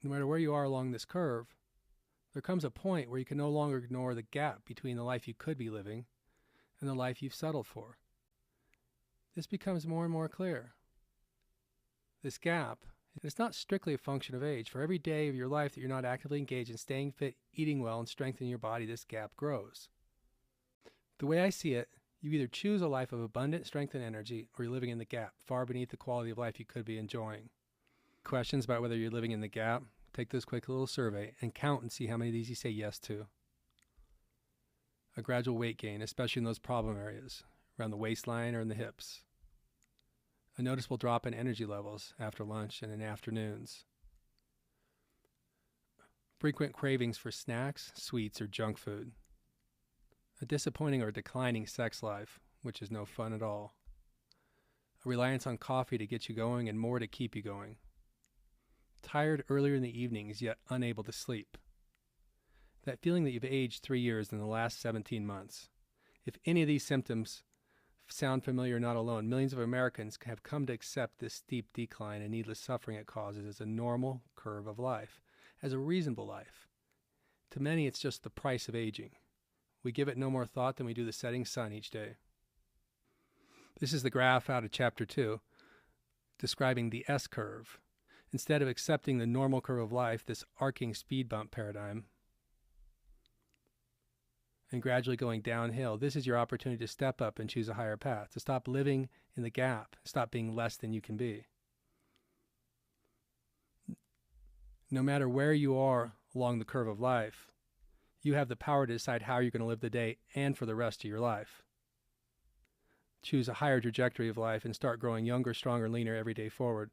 No matter where you are along this curve, there comes a point where you can no longer ignore the gap between the life you could be living and the life you've settled for. This becomes more and more clear. This gap, it's not strictly a function of age. For every day of your life that you're not actively engaged in staying fit, eating well, and strengthening your body, this gap grows. The way I see it, you either choose a life of abundant strength and energy, or you're living in the gap, far beneath the quality of life you could be enjoying. Questions about whether you're living in the gap? Take this quick little survey and count and see how many of these you say yes to. A gradual weight gain, especially in those problem areas, around the waistline or in the hips. A noticeable drop in energy levels after lunch and in afternoons. Frequent cravings for snacks, sweets, or junk food. A disappointing or declining sex life, which is no fun at all. A reliance on coffee to get you going and more to keep you going. Tired earlier in the evenings, yet unable to sleep. That feeling that you've aged 3 years in the last 17 months. If any of these symptoms sound familiar or not alone, millions of Americans have come to accept this steep decline and needless suffering it causes as a normal curve of life, as a reasonable life. To many, it's just the price of aging. We give it no more thought than we do the setting sun each day. This is the graph out of Chapter 2, describing the S-curve. Instead of accepting the normal curve of life, this arcing speed bump paradigm, and gradually going downhill, this is your opportunity to step up and choose a higher path, to stop living in the gap, stop being less than you can be. No matter where you are along the curve of life, you have the power to decide how you're going to live the day and for the rest of your life. Choose a higher trajectory of life and start growing younger, stronger, leaner every day forward.